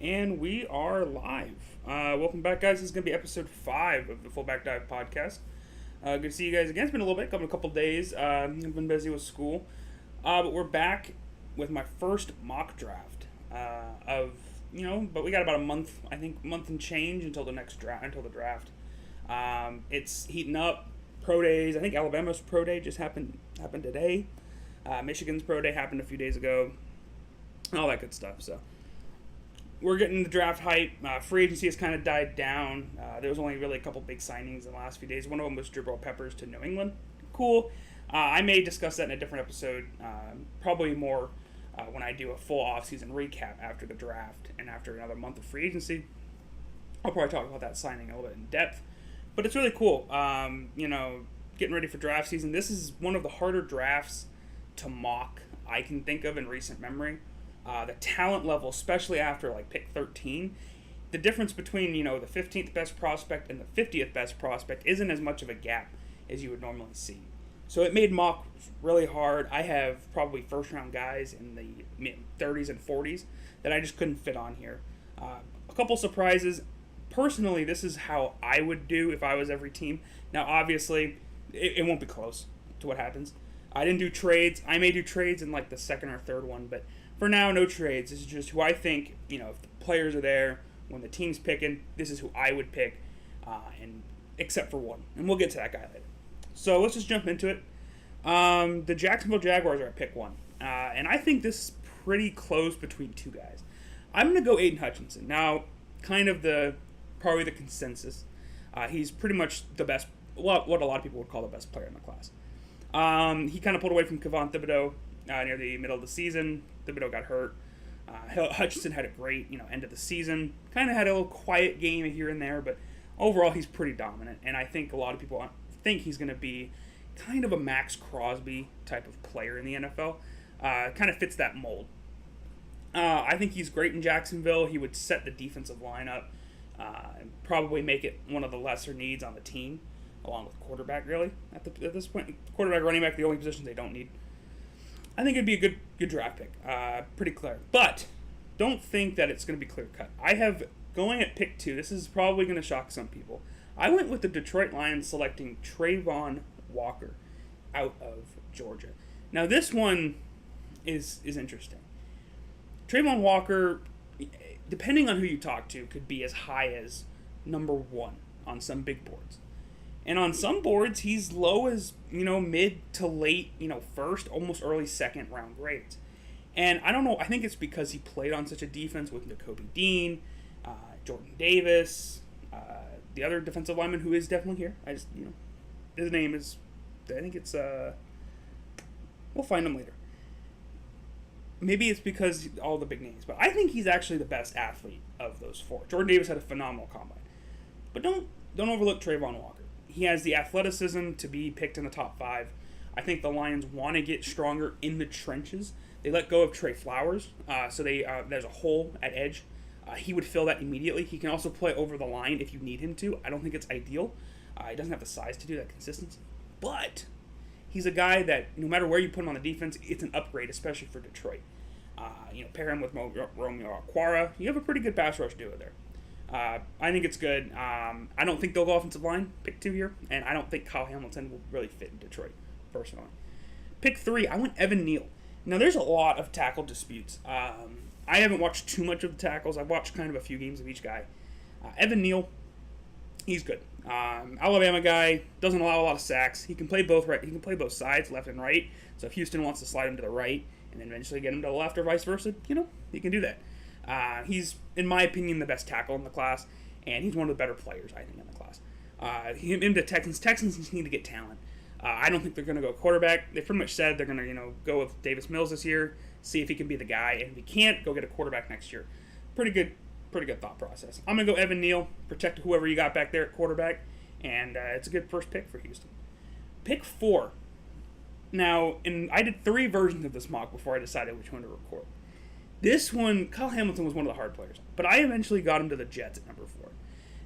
And we are live. Welcome back, guys. This is going to be episode 5 of the FullBack Dive podcast. Good to see you guys again. It's been a little bit, a couple days. I've been busy with school. But we're back with my first mock draft but we got about a month, month and change until the draft. It's heating up. Pro days. I think Alabama's pro day just happened today. Michigan's pro day happened a few days ago. All that good stuff. So we're getting the draft hype. Free agency has kind of died down. There was only really a couple big signings in the last few days. One of them was Jabril Peppers to New England. Cool. I may discuss that in a different episode. Probably more when I do a full offseason recap after the draft and after another month of free agency. I'll probably talk about that signing a little bit in depth. But it's really cool. Getting ready for draft season. This is one of the harder drafts to mock I can think of in recent memory. The talent level, especially after pick 13, the difference between the 15th best prospect and the 50th best prospect isn't as much of a gap as you would normally see. So it made mock really hard. I have probably first round guys in the mid 30s and 40s that I just couldn't fit on here. A couple surprises. Personally, this is how I would do if I was every team. Now, obviously, it won't be close to what happens. I didn't do trades. I may do trades in the second or third one, but for now, no trades. This is just who I think, if the players are there, when the team's picking, this is who I would pick, and except for one. And we'll get to that guy later. So let's just jump into it. The Jacksonville Jaguars are at pick 1. And I think this is pretty close between two guys. I'm going to go Aiden Hutchinson. Now, probably the consensus. He's pretty much the best, what a lot of people would call the best player in the class. He kind of pulled away from Kayvon Thibodeaux near the middle of the season. Thibodeaux got hurt. Hutchinson had a great, end of the season. Kind of had a little quiet game here and there, but overall he's pretty dominant. And I think a lot of people think he's going to be kind of a Max Crosby type of player in the NFL. Kind of fits that mold. I think he's great in Jacksonville. He would set the defensive lineup. And probably make it one of the lesser needs on the team, along with quarterback, really. At this point, quarterback, running back, the only positions they don't need. I think it'd be a good draft pick. Pretty clear. But don't think that it's going to be clear-cut. I have, going at pick 2, this is probably going to shock some people. I went with the Detroit Lions selecting Travon Walker out of Georgia. Now, this one is interesting. Travon Walker, depending on who you talk to, could be as high as number 1 on some big boards. And on some boards, he's low as, mid to late, first, almost early second round grades. And I don't know, I think it's because he played on such a defense with Nakobe Dean, Jordan Davis, the other defensive lineman who is definitely here. His name is, I think it's, we'll find him later. Maybe it's because all the big names, but I think he's actually the best athlete of those 4. Jordan Davis had a phenomenal combine. But don't overlook Travon Walker. He has the athleticism to be picked in the top 5. I think the Lions want to get stronger in the trenches. They let go of Trey Flowers, so there's a hole at edge. He would fill that immediately. He can also play over the line if you need him to. I don't think it's ideal. He doesn't have the size to do that consistency. But he's a guy that no matter where you put him on the defense, it's an upgrade, especially for Detroit. Pair him with Romeo Okwara. You have a pretty good pass rush duo there. I think it's good. I don't think they'll go offensive line, pick 2 here, and I don't think Kyle Hamilton will really fit in Detroit, personally. Pick 3, I went Evan Neal. Now, there's a lot of tackle disputes. I haven't watched too much of the tackles. I've watched kind of a few games of each guy. Evan Neal, he's good. Alabama guy, doesn't allow a lot of sacks. He can play both right. He can play both sides, left and right. So if Houston wants to slide him to the right and then eventually get him to the left or vice versa, he can do that. He's, in my opinion, the best tackle in the class, and he's one of the better players, I think, in the class. Him to Texans. Texans need to get talent. I don't think they're going to go quarterback. They pretty much said they're going to, go with Davis Mills this year, see if he can be the guy, and if he can't, go get a quarterback next year. Pretty good thought process. I'm going to go Evan Neal, protect whoever you got back there at quarterback, and it's a good first pick for Houston. Pick 4. Now, I did 3 versions of this mock before I decided which one to record. This one, Kyle Hamilton was one of the hard players, but I eventually got him to the Jets at number 4.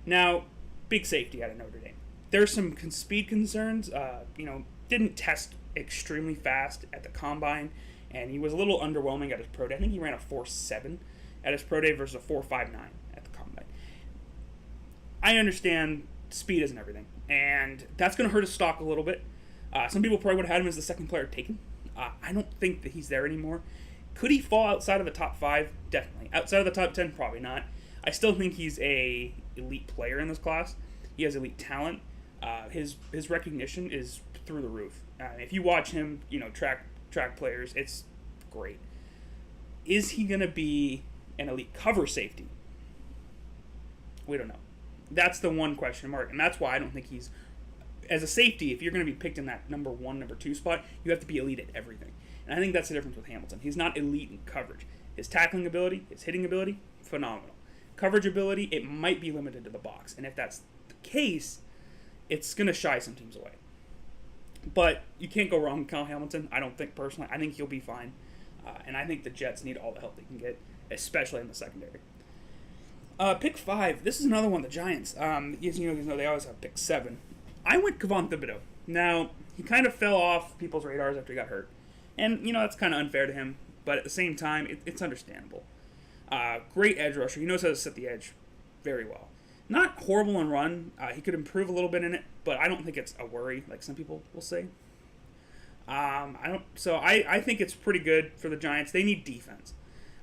Now, big safety out of Notre Dame. There's some speed concerns. Didn't test extremely fast at the combine, and he was a little underwhelming at his pro day. I think he ran a 4.7 at his pro day versus a 4.59 at the combine. I understand speed isn't everything, and that's going to hurt his stock a little bit. Some people probably would have had him as the second player taken. I don't think that he's there anymore. Could he fall outside of the top 5? Definitely. Outside of the top 10? Probably not. I still think he's a elite player in this class. He has elite talent. His recognition is through the roof. If you watch him, track players, it's great. Is he going to be an elite cover safety? We don't know. That's the one question mark, and that's why I don't think he's, as a safety, if you're going to be picked in that number 1, number 2 spot, you have to be elite at everything. And I think that's the difference with Hamilton. He's not elite in coverage. His tackling ability, his hitting ability, phenomenal. Coverage ability, it might be limited to the box. And if that's the case, it's going to shy some teams away. But you can't go wrong with Kyle Hamilton, I don't think personally. I think he'll be fine. And I think the Jets need all the help they can get, especially in the secondary. Pick 5. This is another one, the Giants. You know, they always have pick 7. I went Kayvon Thibodeau. Now, he kind of fell off people's radars after he got hurt. And, that's kind of unfair to him. But at the same time, it's understandable. Great edge rusher. He knows how to set the edge very well. Not horrible in run. He could improve a little bit in it, but I don't think it's a worry, like some people will say. I think it's pretty good for the Giants. They need defense.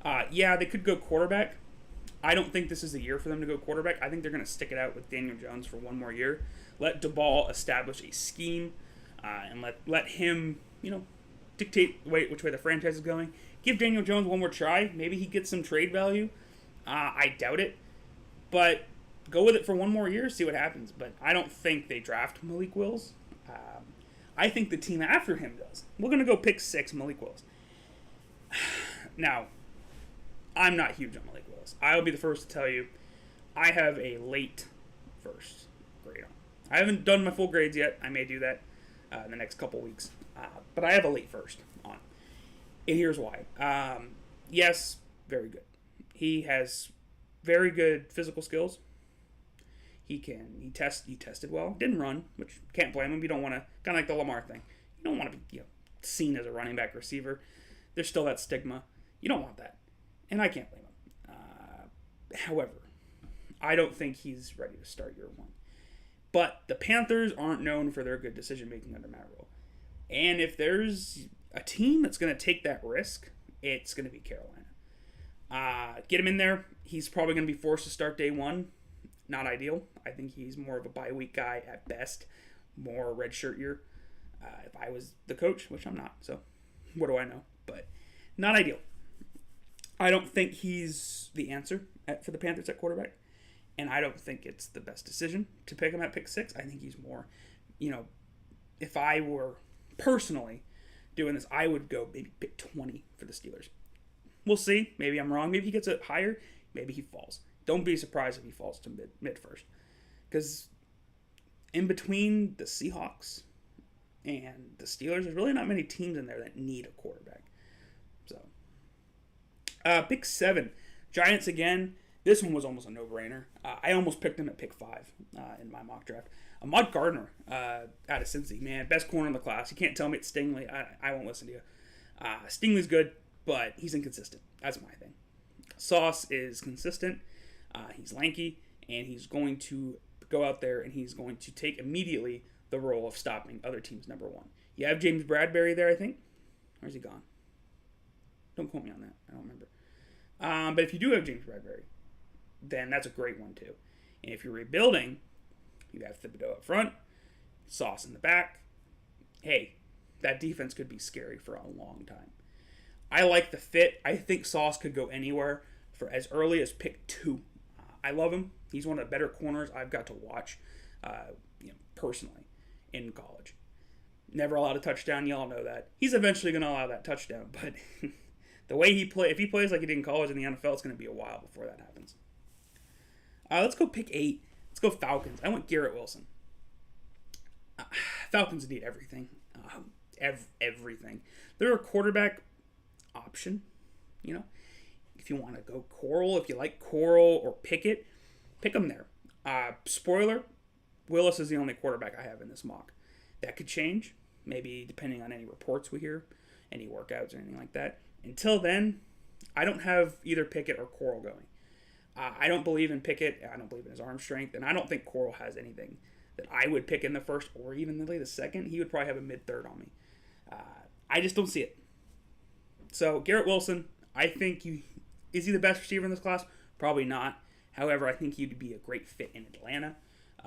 They could go quarterback. I don't think this is the year for them to go quarterback. I think they're going to stick it out with Daniel Jones for one more year. Let DeBall establish a scheme, and let him, dictate which way the franchise is going. Give Daniel Jones one more try. Maybe he gets some trade value. I doubt it. But go with it for one more year, see what happens. But I don't think they draft Malik Willis. I think the team after him does. We're going to go pick 6, Malik Willis. Now, I'm not huge on Malik Willis. I'll be the first to tell you, I have a late first grade on. I haven't done my full grades yet. I may do that in the next couple weeks. But I have a late first on. And here's why. Yes, very good. He has very good physical skills. He tested well. Didn't run, which can't blame him. You don't want to, kind of like the Lamar thing. You don't want to be seen as a running back receiver. There's still that stigma. You don't want that. And I can't blame him. However, I don't think he's ready to start year 1. But the Panthers aren't known for their good decision-making under Matt Rule. And if there's a team that's going to take that risk, it's going to be Carolina. Get him in there. He's probably going to be forced to start day 1. Not ideal. I think he's more of a bye-week guy at best. More redshirt year. If I was the coach, which I'm not, so what do I know? But not ideal. I don't think he's the answer for the Panthers at quarterback. And I don't think it's the best decision to pick him at pick 6. I think he's more, if I were personally doing this, I would go maybe pick 20 for the Steelers. We'll see. Maybe I'm wrong. Maybe he gets it higher. Maybe he falls. Don't be surprised if he falls to mid first. Because in between the Seahawks and the Steelers, there's really not many teams in there that need a quarterback. So, pick 7. Giants again. This one was almost a no-brainer. I almost picked him at pick 5 in my mock draft. Ahmad Gardner out of Cincy. Man, best corner in the class. You can't tell me it's Stingley. I won't listen to you. Stingley's good, but he's inconsistent. That's my thing. Sauce is consistent. He's lanky, and he's going to go out there, and he's going to take immediately the role of stopping other teams' number 1. You have James Bradbury there, I think. Where's he gone? Don't quote me on that. I don't remember. But if you do have James Bradbury, then that's a great one too. And if you're rebuilding, you have Thibodeau up front, Sauce in the back. Hey, that defense could be scary for a long time. I like the fit. I think Sauce could go anywhere for as early as pick 2. I love him. He's one of the better corners I've got to watch, personally, in college. Never allowed a touchdown. Y'all know that. He's eventually going to allow that touchdown, but the way if he plays like he did in college in the NFL, it's going to be a while before that happens. Let's go pick 8. Let's go Falcons. I went Garrett Wilson. Falcons need everything. Everything. They're a quarterback option. If you want to go Coral, if you like Coral or Pickett, pick them there. Spoiler, Willis is the only quarterback I have in this mock. That could change, maybe depending on any reports we hear, any workouts or anything like that. Until then, I don't have either Pickett or Coral going. I don't believe in Pickett. I don't believe in his arm strength, and I don't think Coral has anything that I would pick in the first or even the second. He would probably have a mid-third on me. I just don't see it. So Garrett Wilson, I think is he the best receiver in this class? Probably not. However, I think he'd be a great fit in Atlanta.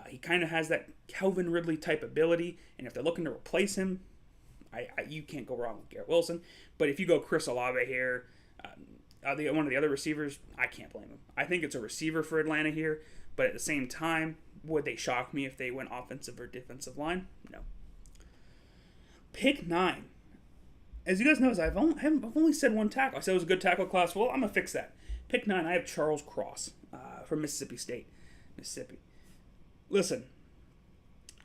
He kind of has that Calvin Ridley type ability, and if they're looking to replace him, you can't go wrong with Garrett Wilson. But if you go Chris Olave here, one of the other receivers, I can't blame him. I think it's a receiver for Atlanta here, but at the same time, would they shock me if they went offensive or defensive line? No. Pick 9. As you guys know, I've only said one tackle. I said it was a good tackle class. Well, I'm going to fix that. Pick 9, I have Charles Cross from Mississippi State. Mississippi. Listen,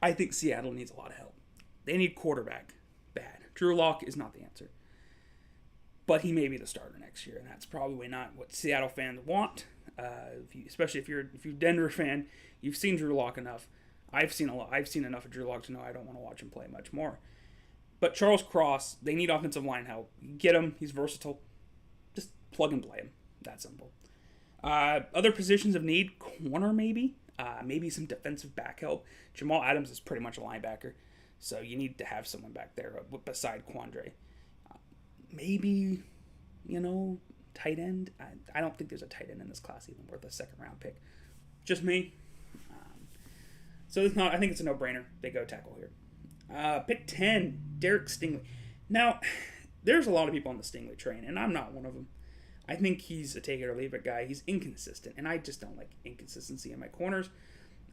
I think Seattle needs a lot of help. They need quarterback bad. Drew Lock is not the answer. But he may be the starter next year, and that's probably not what Seattle fans want. Especially if you're a Denver fan, you've seen Drew Lock enough. I've seen enough of Drew Lock to know I don't want to watch him play much more. But Charles Cross, they need offensive line help. Get him. He's versatile. Just plug and play him. That simple. Other positions of need, corner maybe. Maybe some defensive back help. Jamal Adams is pretty much a linebacker, so you need to have someone back there beside Quandre. Maybe, tight end. I don't think there's a tight end in this class even worth a second-round pick. Just me. So it's not. I think it's a no-brainer. They go tackle here. Pick 10, Derek Stingley. Now, there's a lot of people on the Stingley train, and I'm not one of them. I think he's a take-it-or-leave-it guy. He's inconsistent, and I just don't like inconsistency in my corners.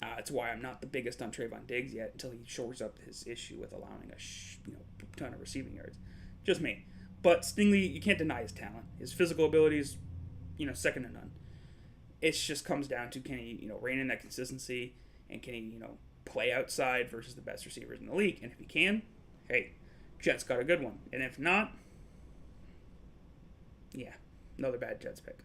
That's why I'm not the biggest on Trayvon Diggs yet until he shores up his issue with allowing a ton of receiving yards. Just me. But Stingley, you can't deny his talent. His physical abilities, second to none. It just comes down to can he, rein in that consistency, and can he, play outside versus the best receivers in the league. And if he can, hey, Jets got a good one. And if not, yeah, another bad Jets pick.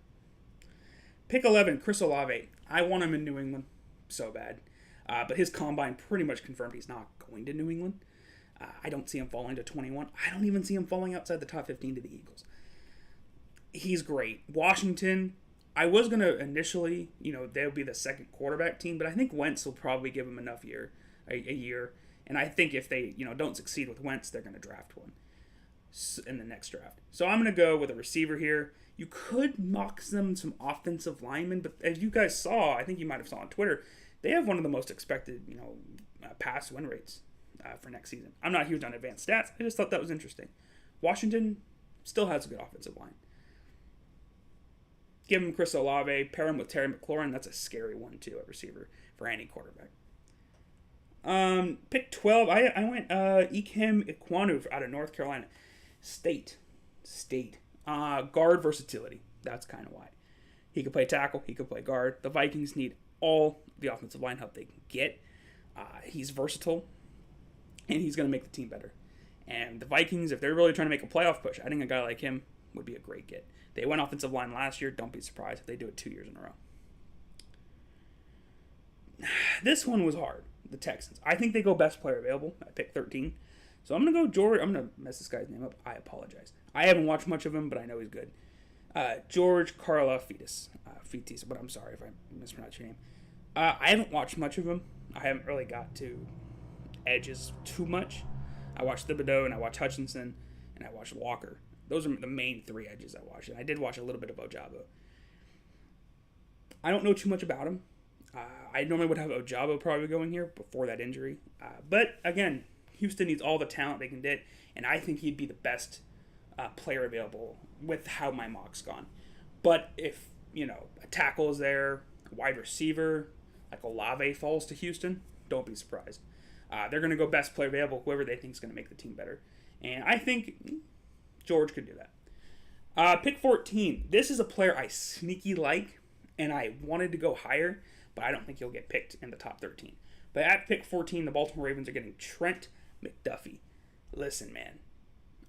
Pick 11, Chris Olave. I want him in New England so bad. But his combine pretty much confirmed he's not going to New England. I don't see him falling to 21. I don't even see him falling outside the top 15 to the Eagles. He's great. Washington, I was going to initially, they'll be the second quarterback team, but I think Wentz will probably give him enough a year. And I think if they, don't succeed with Wentz, they're going to draft one in the next draft. So I'm going to go with a receiver here. You could mock them some offensive linemen, but as you guys saw, I think you might have saw on Twitter, they have one of the most expected, pass win rates for next season. I'm not huge on advanced stats. I just thought that was interesting. Washington still has a good offensive line. Give him Chris Olave, pair him with Terry McLaurin. That's a scary one, too, at receiver for any quarterback. Pick 12, I went Ikem Ekwonu out of North Carolina State. Guard versatility. That's kind of why. He could play tackle. He could play guard. The Vikings need all the offensive line help they can get. He's versatile, and he's going to make the team better. And the Vikings, if they're really trying to make a playoff push, I think a guy like him would be a great get. They went offensive line last year. Don't be surprised if they do it 2 years in a row. This one was hard. The Texans. I think they go best player available at pick 13. So I'm going to go George. I'm going to mess this guy's name up. I apologize. I haven't watched much of him, but I know he's good. George Karlaftis. Fitis, but I'm sorry if I mispronounced your name. I haven't watched much of him. I haven't really got to edges too much. I watched Thibodeau, and I watched Hutchinson, and I watched Walker. Those are the main three edges I watched. And I did watch a little bit of Ojabo. I don't know too much about him. I normally would have Ojabo probably going here before that injury. But, again, Houston needs all the talent they can get, and I think he'd be the best player available with how my mock's gone. But if, a tackle is there, a wide receiver, like Olave falls to Houston, don't be surprised. They're going to go best player available, whoever they think is going to make the team better. And I think George could do that. Pick 14. This is a player I sneaky like, and I wanted to go higher, but I don't think he'll get picked in the top 13. But at pick 14, the Baltimore Ravens are getting Trent McDuffie. Listen, man.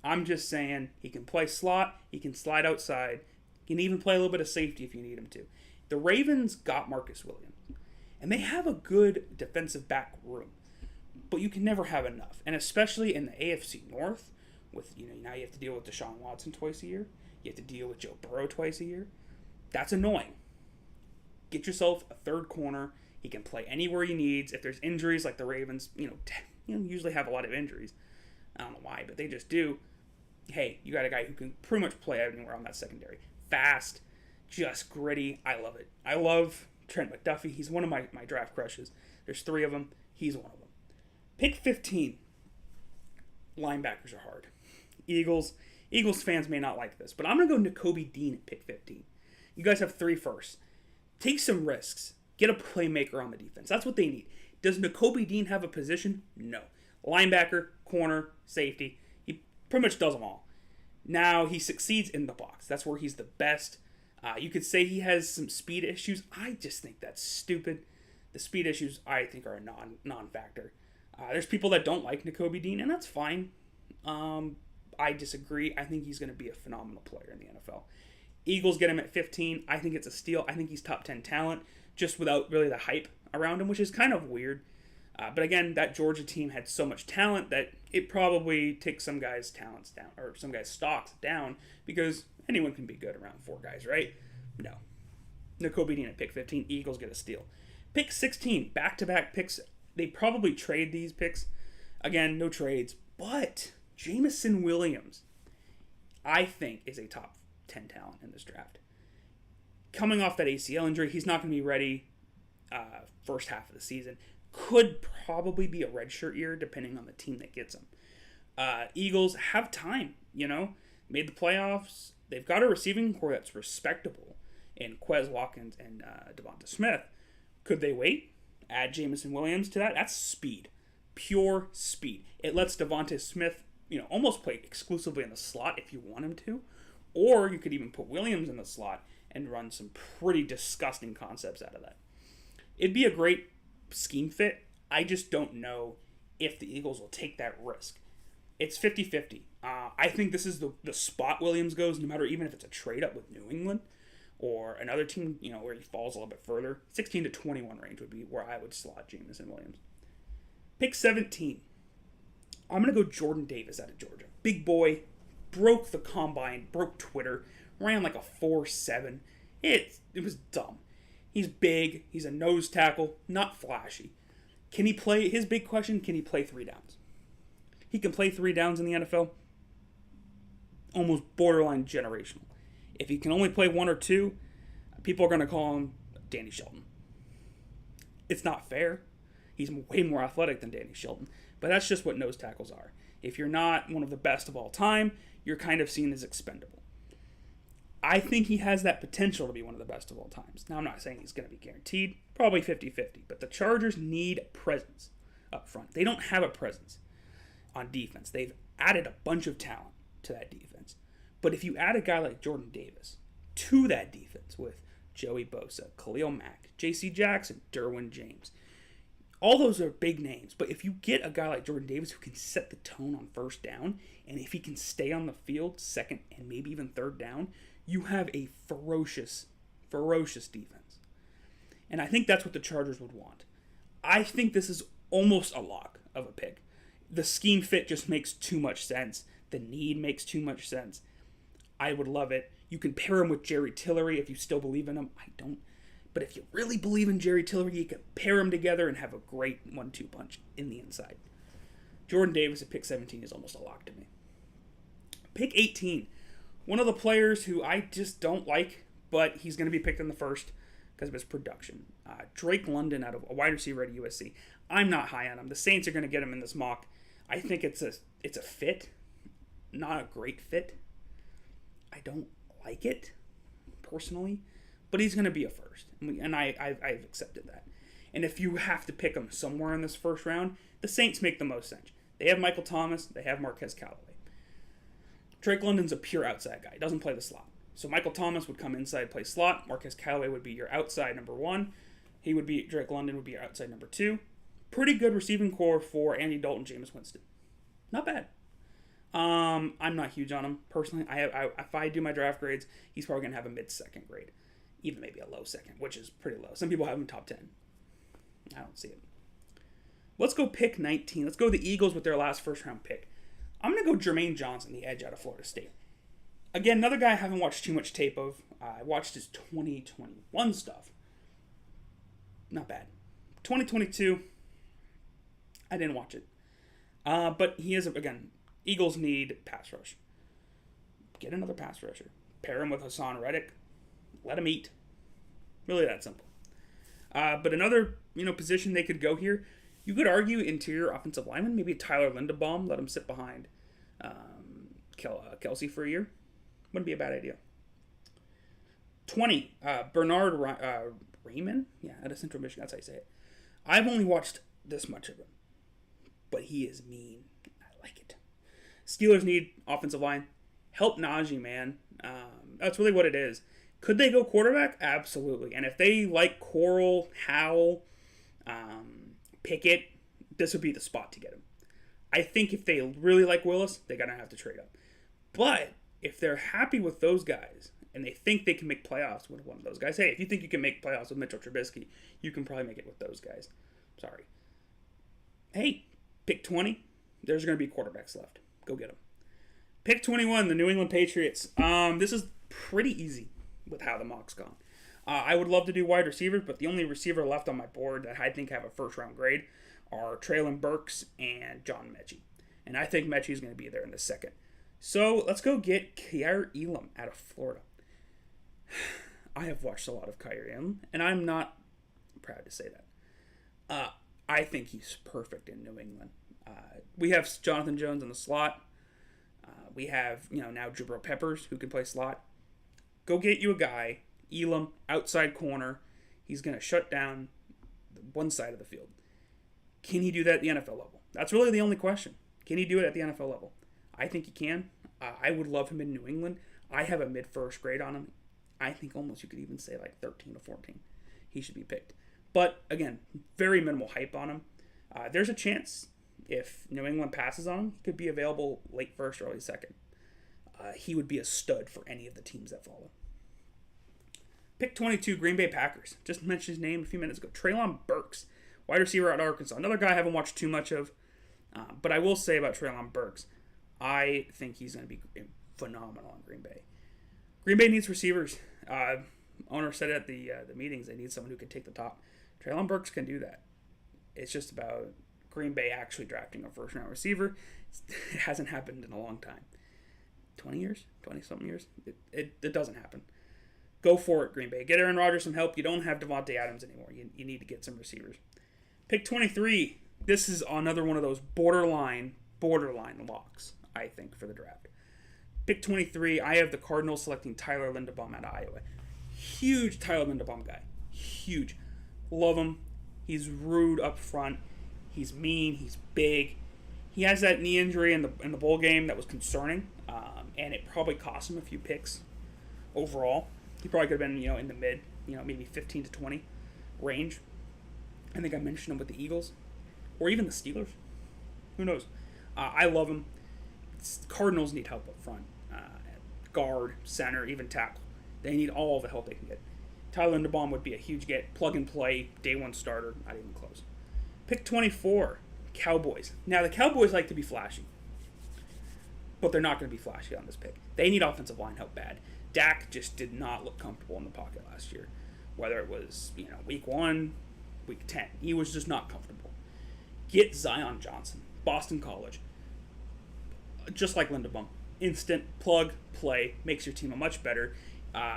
I'm just saying he can play slot. He can slide outside. He can even play a little bit of safety if you need him to. The Ravens got Marcus Williams, and they have a good defensive back room. But you can never have enough. And especially in the AFC North, with now you have to deal with Deshaun Watson twice a year. You have to deal with Joe Burrow twice a year. That's annoying. Get yourself a third corner. He can play anywhere he needs. If there's injuries like the Ravens, usually have a lot of injuries. I don't know why, but they just do. Hey, you got a guy who can pretty much play anywhere on that secondary. Fast, just gritty. I love it. I love Trent McDuffie. He's one of my draft crushes. There's 3 of them. He's one of them. Pick 15. Linebackers are hard. Eagles fans may not like this, but I'm going to go Nakobe Dean at pick 15. You guys have 3 firsts. Take some risks. Get a playmaker on the defense. That's what they need. Does Nakobe Dean have a position? No. Linebacker, corner, safety. He pretty much does them all. Now, he succeeds in the box. That's where he's the best. You could say he has some speed issues. I just think that's stupid. The speed issues, I think, are a non-factor. There's people that don't like Nakobe Dean, and that's fine. I disagree. I think he's going to be a phenomenal player in the NFL. Eagles get him at 15. I think it's a steal. I think he's top 10 talent, just without really the hype around him, which is kind of weird. But again, that Georgia team had so much talent that it probably takes some guys' talents down, or some guys' stocks down, because anyone can be good around 4 guys, right? No. Nakobe Dean at pick 15. Eagles get a steal. Pick 16. Back-to-back picks. They probably trade these picks. Again, no trades. But Jameson Williams, I think, is a top 10 talent in this draft. Coming off that ACL injury, he's not going to be ready first half of the season. Could probably be a redshirt year, depending on the team that gets him. Eagles have time, Made the playoffs. They've got a receiving core that's respectable in Quez Watkins and Devonta Smith. Could they wait? Add Jameson Williams to that? That's speed. Pure speed. It lets Devonta Smith, almost play exclusively in the slot if you want him to. Or you could even put Williams in the slot and run some pretty disgusting concepts out of that. It'd be a great scheme fit. I just don't know if the Eagles will take that risk. It's 50-50. I think this is the spot Williams goes, no matter even if it's a trade up with New England or another team, where he falls a little bit further. 16 to 21 range would be where I would slot Jameson Williams. Pick 17. I'm going to go Jordan Davis out of Georgia. Big boy, broke the combine, broke Twitter, ran like a 4.7. It was dumb. He's big. He's a nose tackle, not flashy. Can he play? His big question, can he play 3 downs? He can play 3 downs in the NFL. Almost borderline generational. If he can only play 1 or 2, people are going to call him Danny Shelton. It's not fair. He's way more athletic than Danny Shelton. But that's just what nose tackles are. If you're not one of the best of all time, you're kind of seen as expendable. I think he has that potential to be one of the best of all times. Now, I'm not saying he's going to be guaranteed. Probably 50-50. But the Chargers need presence up front. They don't have a presence on defense. They've added a bunch of talent to that defense. But if you add a guy like Jordan Davis to that defense with Joey Bosa, Khalil Mack, J.C. Jackson, Derwin James, all those are big names. But if you get a guy like Jordan Davis who can set the tone on first down, and if he can stay on the field second and maybe even third down, you have a ferocious defense. And I think that's what the Chargers would want. I think this is almost a lock of a pick. The scheme fit just makes too much sense. The need makes too much sense. I would love it. You can pair him with Jerry Tillery if you still believe in him. I don't. But if you really believe in Jerry Tillery, you can pair them together and have a great 1-2 punch in the inside. Jordan Davis at pick 17 is almost a lock to me. Pick 18. One of the players who I just don't like, but he's going to be picked in the first because of his production. Drake London out of a wide receiver at USC. I'm not high on him. The Saints are going to get him in this mock. I think it's a fit, not a great fit. I don't like it, personally, but he's going to be a first, and I've accepted that. And if you have to pick him somewhere in this first round, the Saints make the most sense. They have Michael Thomas. They have Marquez Callaway. Drake London's a pure outside guy. He doesn't play the slot. So Michael Thomas would come inside, play slot. Marquez Callaway would be your outside number 1. Drake London would be your outside number 2. Pretty good receiving core for Andy Dalton, Jameis Winston. Not bad. I'm not huge on him personally. If I do my draft grades, he's probably gonna have a mid-second grade, even maybe a low second, which is pretty low. Some people have him top 10. I don't see it. Let's go pick 19. Let's go the Eagles with their last first-round pick. I'm gonna go Jermaine Johnson, the edge out of Florida State. Again, another guy I haven't watched too much tape of. I watched his 2021 stuff. Not bad. 2022, I didn't watch it. But he is, again, Eagles need pass rush. Get another pass rusher. Pair him with Hassan Reddick. Let him eat. Really that simple. But another, position they could go here, you could argue interior offensive lineman, maybe Tyler Linderbaum, let him sit behind Kelsey for a year. Wouldn't be a bad idea. 20, Bernard Raymond? Yeah, out of Central Michigan, that's how you say it. I've only watched this much of him, but he is mean. I like it. Steelers need offensive line. Help Najee, man. That's really what it is. Could they go quarterback? Absolutely. And if they like Coral, Howell, Pickett, this would be the spot to get him. I think if they really like Willis, they're going to have to trade up. But if they're happy with those guys and they think they can make playoffs with one of those guys, hey, if you think you can make playoffs with Mitchell Trubisky, you can probably make it with those guys. Sorry. Hey, pick 20. There's going to be quarterbacks left. Go get them. Pick 21, the New England Patriots. This is pretty easy with how the mock's gone. I would love to do wide receivers, but the only receiver left on my board that I think have a first-round grade are Traylon Burks and John Mechie. And I think Mechie is going to be there in the second. So let's go get Kaiir Elam out of Florida. I have watched a lot of Kaiir Elam, and I'm not proud to say that. I think he's perfect in New England. We have Jonathan Jones in the slot. We have, now Jabril Peppers, who can play slot. Go get you a guy, Elam, outside corner. He's going to shut down one side of the field. Can he do that at the NFL level? That's really the only question. Can he do it at the NFL level? I think he can. I would love him in New England. I have a mid-first grade on him. I think almost you could even say like 13 to 14. He should be picked. But, again, very minimal hype on him. There's a chance if New England passes on him, he could be available late first, early second. He would be a stud for any of the teams that follow. Pick 22, Green Bay Packers. Just mentioned his name a few minutes ago. Treylon Burks, wide receiver out of Arkansas. Another guy I haven't watched too much of. But I will say about Treylon Burks, I think he's going to be phenomenal in Green Bay. Green Bay needs receivers. Owner said at the meetings they need someone who can take the top. Treylon Burks can do that. It's just about Green Bay actually drafting a first-round receiver. It hasn't happened in a long time. 20 years? 20-something years? It doesn't happen. Go for it, Green Bay. Get Aaron Rodgers some help. You don't have Devontae Adams anymore. You need to get some receivers. Pick 23. This is another one of those borderline locks, I think, for the draft. Pick 23. I have the Cardinals selecting Tyler Linderbaum out of Iowa. Huge Tyler Linderbaum guy. Huge. Love him. He's rude up front. He's mean. He's big. He has that knee injury in the bowl game that was concerning, and it probably cost him a few picks overall. He probably could have been, in the mid, maybe 15 to 20 range. I think I mentioned him with the Eagles or even the Steelers. Who knows? I love him. Cardinals need help up front. Guard, center, even tackle. They need all the help they can get. Tyler Linderbaum would be a huge get. Plug and play, day one starter, not even close. Pick 24, Cowboys. Now, the Cowboys like to be flashy, but they're not going to be flashy on this pick. They need offensive line help bad. Dak just did not look comfortable in the pocket last year. Whether it was, week 1, week 10. He was just not comfortable. Get Zion Johnson, Boston College. Just like Linderbaum. Instant plug, play, makes your team a much better.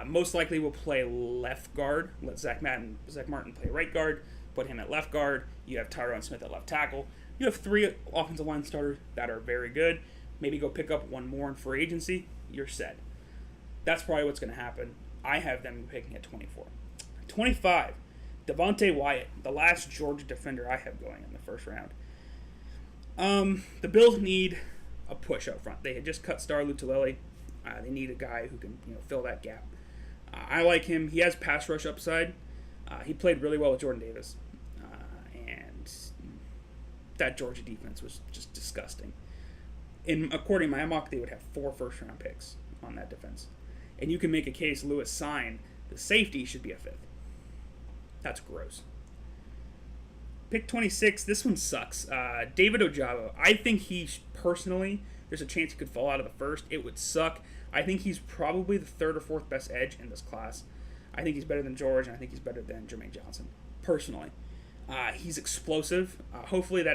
Most likely will play left guard. Let Zach Martin play right guard. Put him at left guard. You have Tyron Smith at left tackle. You have 3 offensive line starters that are very good. Maybe go pick up one more in free agency. You're set. That's probably what's going to happen. I have them picking at 24. 25, Devontae Wyatt, the last Georgia defender I have going in the first round. The Bills need a push up front. They had just cut Star Lutulelli. They need a guy who can fill that gap. I like him. He has pass rush upside. He played really well with Jordan Davis. And that Georgia defense was just disgusting. According to my mock, they would have 4 first-round picks on that defense. And you can make a case Lewis Sign, the safety, should be a 5th. That's gross. Pick 26. This one sucks. David Ojabo. I think personally, there's a chance he could fall out of the first. It would suck. I think he's probably the third or fourth best edge in this class. I think he's better than George, and I think he's better than Jermaine Johnson, personally. He's explosive. Hopefully that